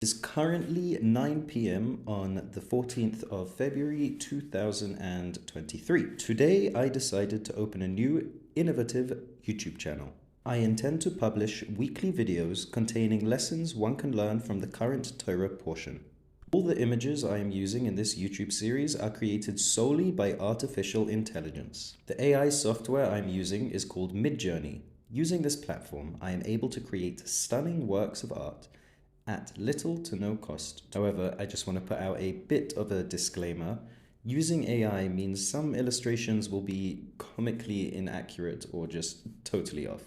It is currently 9 p.m. on the 14th of February 2023. Today I decided to open a new innovative YouTube channel. I intend to publish weekly videos containing lessons one can learn from the current Torah portion. All the images I am using in this YouTube series are created solely by artificial intelligence. The AI software I'm using is called Midjourney. Using this platform, I am able to create stunning works of art at little to no cost. However, I just want to put out a bit of a disclaimer. Using AI means some illustrations will be comically inaccurate or just totally off.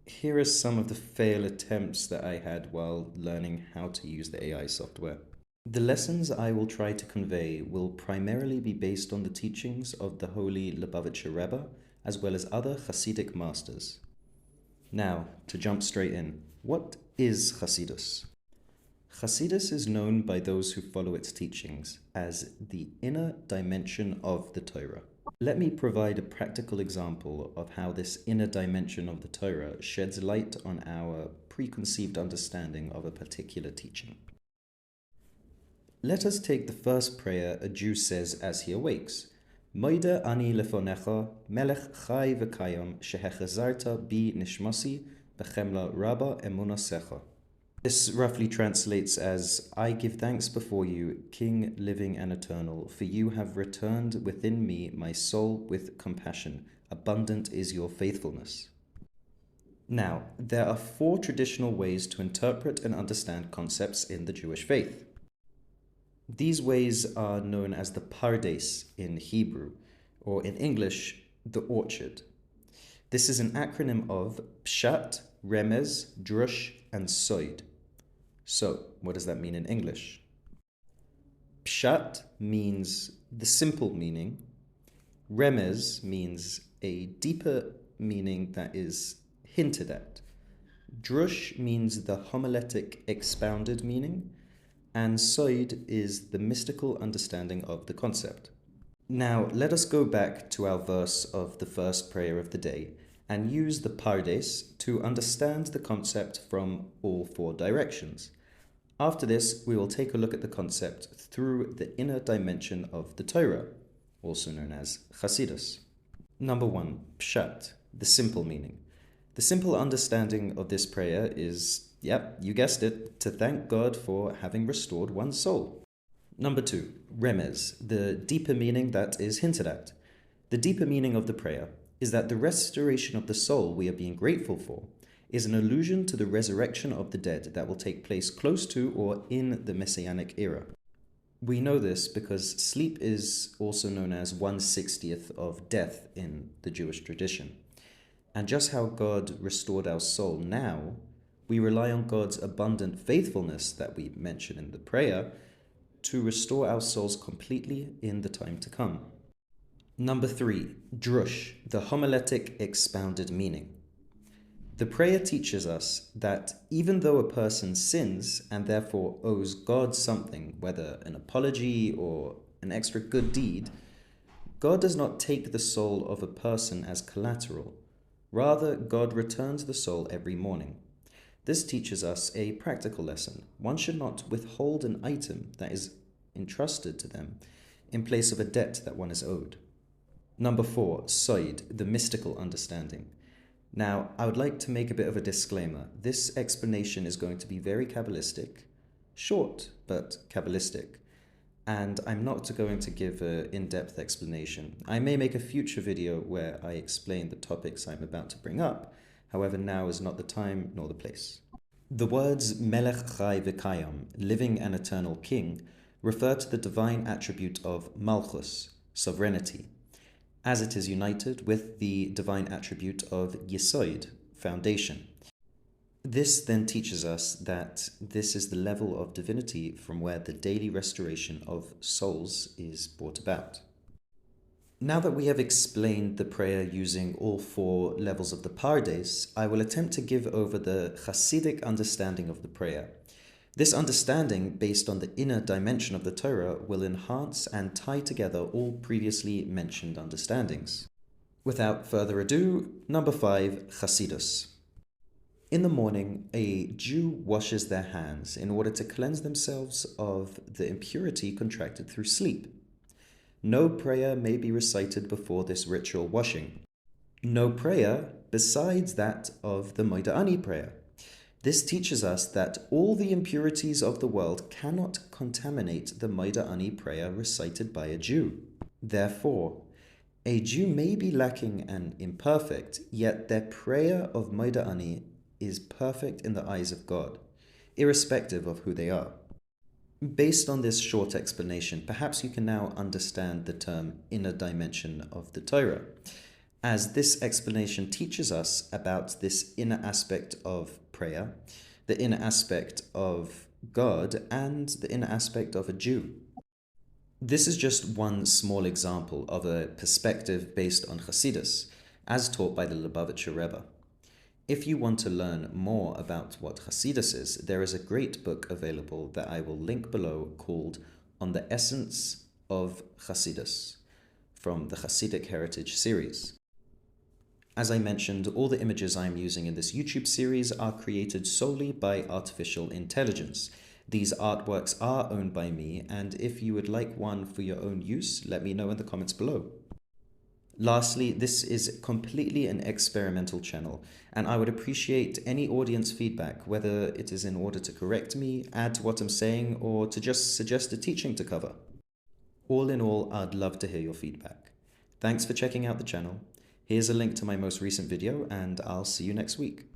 Here are some of the fail attempts that I had while learning how to use the AI software. The lessons I will try to convey will primarily be based on the teachings of the holy Lubavitcher Rebbe, as well as other Hasidic masters. Now, to jump straight in, what is Chasidus? Chasidus is known by those who follow its teachings as the inner dimension of the Torah. Let me provide a practical example of how this inner dimension of the Torah sheds light on our preconceived understanding of a particular teaching. Let us take the first prayer a Jew says as he awakes. Moide ani lefonecha, melech chai v'kayom, shehechazarta bi nishmasi, b'chemla rabba emunasecha. This roughly translates as, I give thanks before you, King, living and eternal, for you have returned within me my soul with compassion. Abundant is your faithfulness. Now, there are 4 traditional ways to interpret and understand concepts in the Jewish faith. These ways are known as the Pardes in Hebrew, or in English, the orchard. This is an acronym of Pshat, Remez, Drush, and Soid. So, what does that mean in English? Pshat means the simple meaning. Remez means a deeper meaning that is hinted at. Drush means the homiletic expounded meaning. And Soid is the mystical understanding of the concept. Now, let us go back to our verse of the first prayer of the day and use the Pardes to understand the concept from all 4 directions. After this, we will take a look at the concept through the inner dimension of the Torah, also known as Chasidus. Number 1, Pshat, the simple meaning. The simple understanding of this prayer is, yep, you guessed it, to thank God for having restored one's soul. Number 2, Remez, the deeper meaning that is hinted at. The deeper meaning of the prayer is that the restoration of the soul we are being grateful for is an allusion to the resurrection of the dead that will take place close to or in the Messianic era. We know this because sleep is also known as 1/60th of death in the Jewish tradition. And just how God restored our soul now, we rely on God's abundant faithfulness that we mention in the prayer to restore our souls completely in the time to come. Number 3, Drush, the homiletic expounded meaning. The prayer teaches us that even though a person sins and therefore owes God something, whether an apology or an extra good deed, God does not take the soul of a person as collateral. Rather, God returns the soul every morning. This teaches us a practical lesson. One should not withhold an item that is entrusted to them in place of a debt that one is owed. Number 4, Soid, the mystical understanding. Now, I would like to make a bit of a disclaimer. This explanation is going to be very Kabbalistic, short but Kabbalistic, and I'm not going to give an in-depth explanation. I may make a future video where I explain the topics I'm about to bring up. However, now is not the time nor the place. The words Melech Chai V'Kayam, living and eternal king, refer to the divine attribute of Malchus, sovereignty, as it is united with the divine attribute of Yesoid, foundation. This then teaches us that this is the level of divinity from where the daily restoration of souls is brought about. Now that we have explained the prayer using all 4 levels of the Pardes, I will attempt to give over the Hasidic understanding of the prayer. This understanding, based on the inner dimension of the Torah, will enhance and tie together all previously mentioned understandings. Without further ado, number 5, Chasidus. In the morning, a Jew washes their hands in order to cleanse themselves of the impurity contracted through sleep. No prayer may be recited before this ritual washing. No prayer besides that of the Moida'ani prayer. This teaches us that all the impurities of the world cannot contaminate the Moida'ani prayer recited by a Jew. Therefore, a Jew may be lacking and imperfect, yet their prayer of Moida'ani is perfect in the eyes of God, irrespective of who they are. Based on this short explanation, perhaps you can now understand the term inner dimension of the Torah, as this explanation teaches us about this inner aspect of prayer, the inner aspect of God, and the inner aspect of a Jew. This is just one small example of a perspective based on Chasidus, as taught by the Lubavitcher Rebbe. If you want to learn more about what Chasidus is, there is a great book available that I will link below called On the Essence of Chasidus from the Hasidic Heritage series. As I mentioned, all the images I am using in this YouTube series are created solely by artificial intelligence. These artworks are owned by me, and if you would like one for your own use, let me know in the comments below. Lastly, this is completely an experimental channel, and I would appreciate any audience feedback, whether it is in order to correct me, add to what I'm saying, or to just suggest a teaching to cover. All in all, I'd love to hear your feedback. Thanks for checking out the channel. Here's a link to my most recent video, and I'll see you next week.